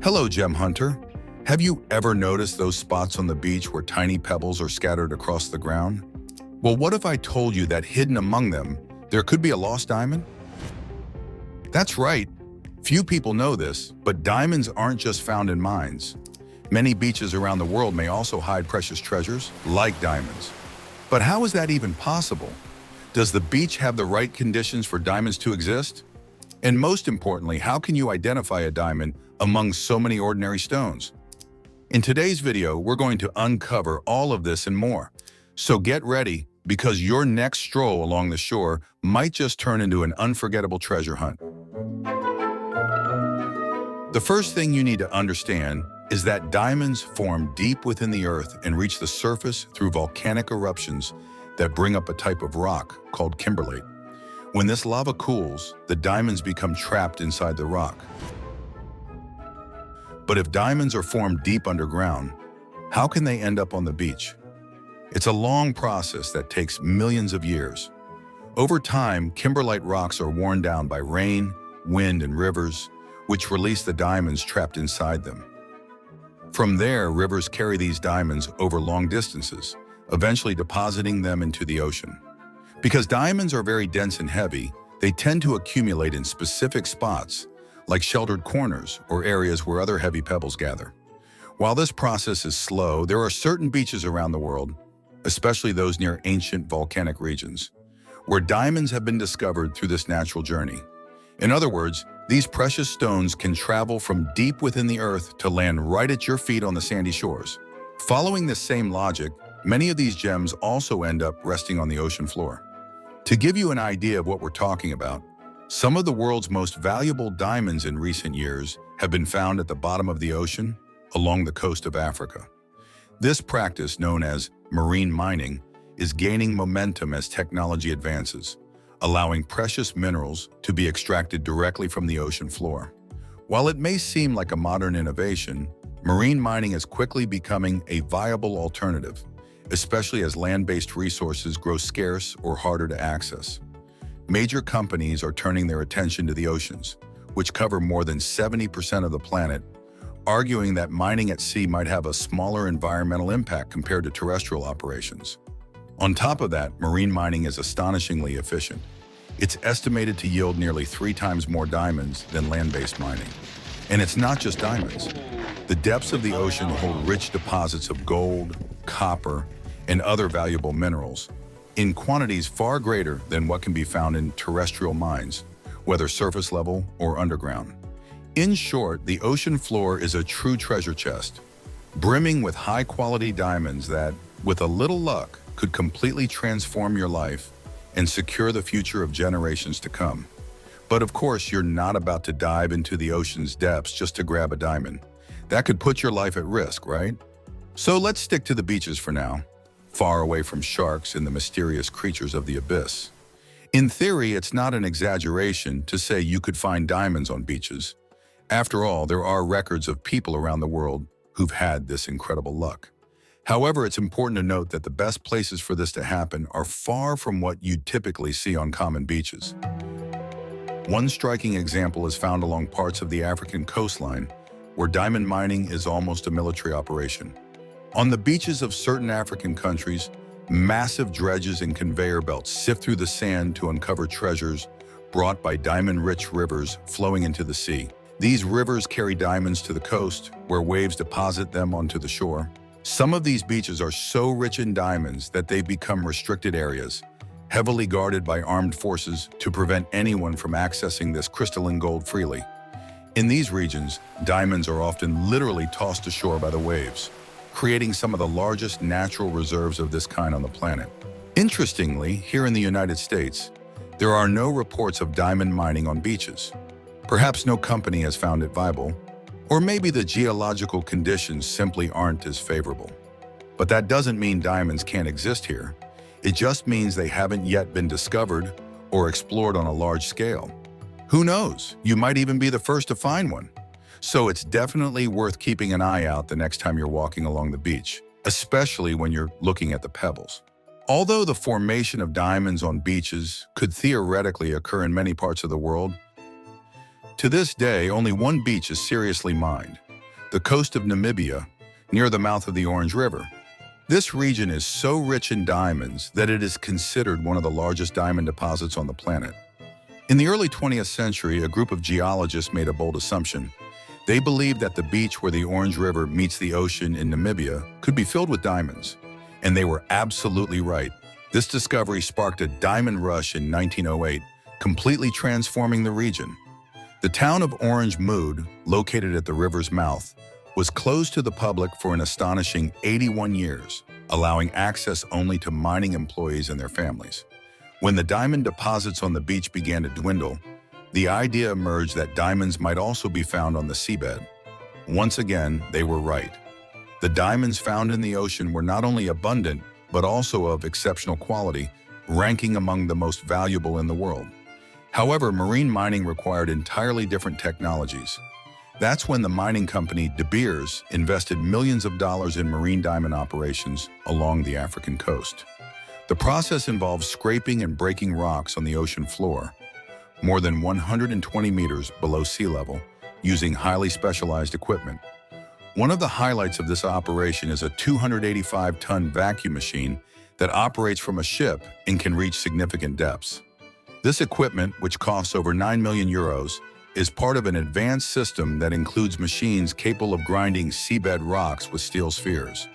Hello, gem hunter. Have you ever noticed those spots on the beach where tiny pebbles are scattered across the ground? Well, what if I told you that hidden among them, there could be a lost diamond? That's right. Few people know this, but diamonds aren't just found in mines. Many beaches around the world may also hide precious treasures, like diamonds. But how is that even possible? Does the beach have the right conditions for diamonds to exist? And most importantly, how can you identify a diamond among so many ordinary stones? In today's video, we're going to uncover all of this and more. So get ready, because your next stroll along the shore might just turn into an unforgettable treasure hunt. The first thing you need to understand is that diamonds form deep within the earth and reach the surface through volcanic eruptions that bring up a type of rock called kimberlite. When this lava cools, the diamonds become trapped inside the rock. But if diamonds are formed deep underground, how can they end up on the beach? It's a long process that takes millions of years. Over time, kimberlite rocks are worn down by rain, wind, and rivers, which release the diamonds trapped inside them. From there, rivers carry these diamonds over long distances, eventually depositing them into the ocean. Because diamonds are very dense and heavy, they tend to accumulate in specific spots, like sheltered corners or areas where other heavy pebbles gather. While this process is slow, there are certain beaches around the world, especially those near ancient volcanic regions, where diamonds have been discovered through this natural journey. In other words, these precious stones can travel from deep within the earth to land right at your feet on the sandy shores. Following this same logic, many of these gems also end up resting on the ocean floor. To give you an idea of what we're talking about, some of the world's most valuable diamonds in recent years have been found at the bottom of the ocean along the coast of Africa. This practice, known as marine mining, is gaining momentum as technology advances, allowing precious minerals to be extracted directly from the ocean floor. While it may seem like a modern innovation, marine mining is quickly becoming a viable alternative, especially as land-based resources grow scarce or harder to access. Major companies are turning their attention to the oceans, which cover more than 70% of the planet, arguing that mining at sea might have a smaller environmental impact compared to terrestrial operations. On top of that, marine mining is astonishingly efficient. It's estimated to yield nearly 3 times more diamonds than land-based mining. And it's not just diamonds. The depths of the ocean hold rich deposits of gold, copper, and other valuable minerals, in quantities far greater than what can be found in terrestrial mines, whether surface level or underground. In short, the ocean floor is a true treasure chest, brimming with high-quality diamonds that, with a little luck, could completely transform your life and secure the future of generations to come. But of course, you're not about to dive into the ocean's depths just to grab a diamond. That could put your life at risk, right? So let's stick to the beaches for now, far away from sharks and the mysterious creatures of the abyss. In theory, it's not an exaggeration to say you could find diamonds on beaches. After all, there are records of people around the world who've had this incredible luck. However, it's important to note that the best places for this to happen are far from what you'd typically see on common beaches. One striking example is found along parts of the African coastline, where diamond mining is almost a military operation. On the beaches of certain African countries, massive dredges and conveyor belts sift through the sand to uncover treasures brought by diamond-rich rivers flowing into the sea. These rivers carry diamonds to the coast, where waves deposit them onto the shore. Some of these beaches are so rich in diamonds that they've become restricted areas, heavily guarded by armed forces to prevent anyone from accessing this crystalline gold freely. In these regions, diamonds are often literally tossed ashore by the waves, creating some of the largest natural reserves of this kind on the planet. Interestingly, here in the United States, there are no reports of diamond mining on beaches. Perhaps no company has found it viable, or maybe the geological conditions simply aren't as favorable. But that doesn't mean diamonds can't exist here. It just means they haven't yet been discovered or explored on a large scale. Who knows? You might even be the first to find one. So it's definitely worth keeping an eye out the next time you're walking along the beach, especially when you're looking at the pebbles. Although the formation of diamonds on beaches could theoretically occur in many parts of the world, to this day, only one beach is seriously mined, the coast of Namibia, near the mouth of the Orange River. This region is so rich in diamonds that it is considered one of the largest diamond deposits on the planet. In the early 20th century, a group of geologists made a bold assumption. They believed that the beach where the Orange River meets the ocean in Namibia could be filled with diamonds. And they were absolutely right. This discovery sparked a diamond rush in 1908, completely transforming the region. The town of Orange Mood, located at the river's mouth, was closed to the public for an astonishing 81 years, allowing access only to mining employees and their families. When the diamond deposits on the beach began to dwindle, the idea emerged that diamonds might also be found on the seabed. Once again, they were right. The diamonds found in the ocean were not only abundant, but also of exceptional quality, ranking among the most valuable in the world. However, marine mining required entirely different technologies. That's when the mining company De Beers invested millions of dollars in marine diamond operations along the African coast. The process involves scraping and breaking rocks on the ocean floor, more than 120 meters below sea level, using highly specialized equipment. One of the highlights of this operation is a 285-ton vacuum machine that operates from a ship and can reach significant depths. This equipment, which costs over 9 million euros, is part of an advanced system that includes machines capable of grinding seabed rocks with steel spheres.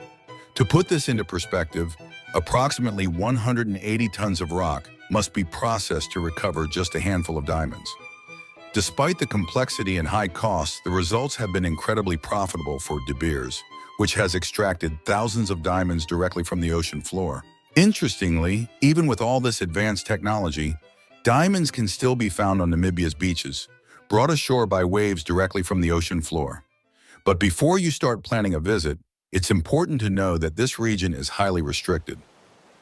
To put this into perspective, approximately 180 tons of rock must be processed to recover just a handful of diamonds. Despite the complexity and high costs, the results have been incredibly profitable for De Beers, which has extracted thousands of diamonds directly from the ocean floor. Interestingly, even with all this advanced technology, diamonds can still be found on Namibia's beaches, brought ashore by waves directly from the ocean floor. But before you start planning a visit, it's important to know that this region is highly restricted.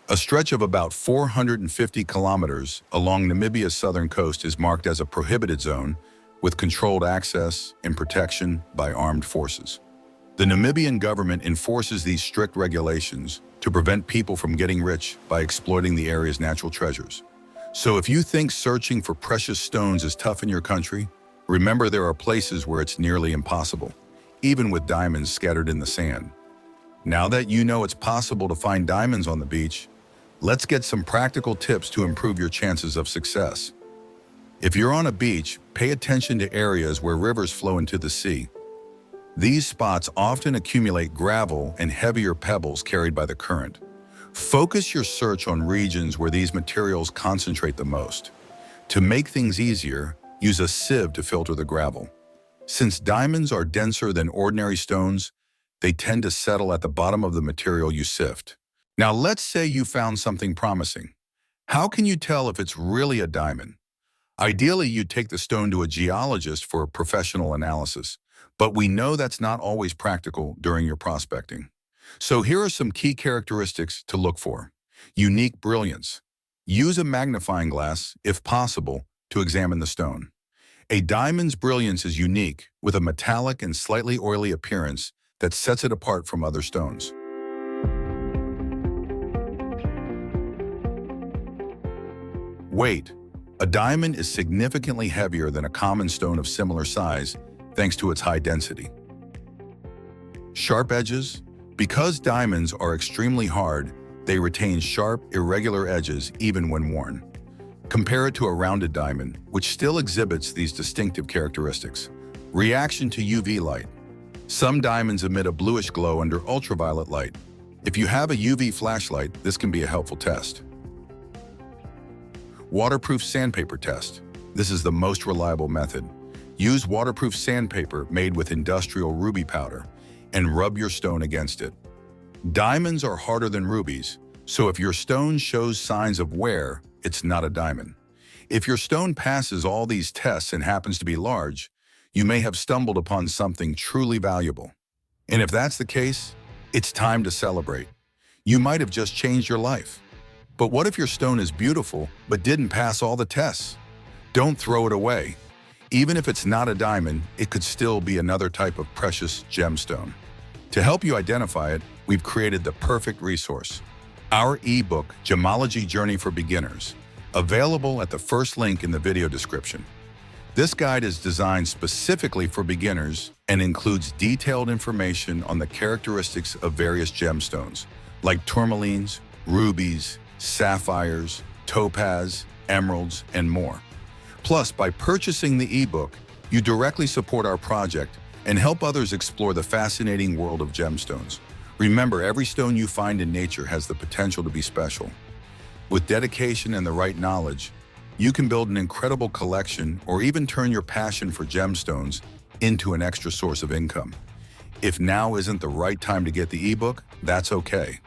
A stretch of about 450 kilometers along Namibia's southern coast is marked as a prohibited zone, with controlled access and protection by armed forces. The Namibian government enforces these strict regulations to prevent people from getting rich by exploiting the area's natural treasures. So if you think searching for precious stones is tough in your country, remember there are places where it's nearly impossible, even with diamonds scattered in the sand. Now that you know it's possible to find diamonds on the beach, let's get some practical tips to improve your chances of success. If you're on a beach, pay attention to areas where rivers flow into the sea. These spots often accumulate gravel and heavier pebbles carried by the current. Focus your search on regions where these materials concentrate the most. To make things easier, use a sieve to filter the gravel. Since diamonds are denser than ordinary stones, they tend to settle at the bottom of the material you sift. Now let's say you found something promising. How can you tell if it's really a diamond? Ideally, you'd take the stone to a geologist for a professional analysis, but we know that's not always practical during your prospecting. So here are some key characteristics to look for. Unique brilliance. Use a magnifying glass, if possible, to examine the stone. A diamond's brilliance is unique, with a metallic and slightly oily appearance that sets it apart from other stones. Weight. A diamond is significantly heavier than a common stone of similar size, thanks to its high density. Sharp edges. Because diamonds are extremely hard, they retain sharp, irregular edges even when worn. Compare it to a rounded diamond, which still exhibits these distinctive characteristics. Reaction to UV light. Some diamonds emit a bluish glow under ultraviolet light. If you have a UV flashlight, this can be a helpful test. Waterproof sandpaper test. This is the most reliable method. Use waterproof sandpaper made with industrial ruby powder and rub your stone against it. Diamonds are harder than rubies, so if your stone shows signs of wear, it's not a diamond. If your stone passes all these tests and happens to be large, you may have stumbled upon something truly valuable. And if that's the case, it's time to celebrate. You might have just changed your life. But what if your stone is beautiful but didn't pass all the tests? Don't throw it away. Even if it's not a diamond, it could still be another type of precious gemstone. To help you identify it, we've created the perfect resource. Our ebook, Gemology Journey for Beginners, available at the first link in the video description. This guide is designed specifically for beginners and includes detailed information on the characteristics of various gemstones, like tourmalines, rubies, sapphires, topaz, emeralds, and more. Plus, by purchasing the ebook, you directly support our project and help others explore the fascinating world of gemstones. Remember, every stone you find in nature has the potential to be special. With dedication and the right knowledge, you can build an incredible collection or even turn your passion for gemstones into an extra source of income. If now isn't the right time to get the ebook, that's okay.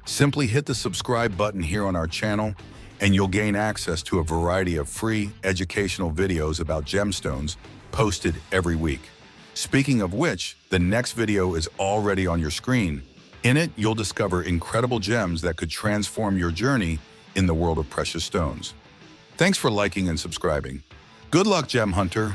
Simply hit the subscribe button here on our channel and you'll gain access to a variety of free educational videos about gemstones posted every week. Speaking of which, the next video is already on your screen. In it, you'll discover incredible gems that could transform your journey in the world of precious stones. Thanks for liking and subscribing. Good luck, Gem Hunter!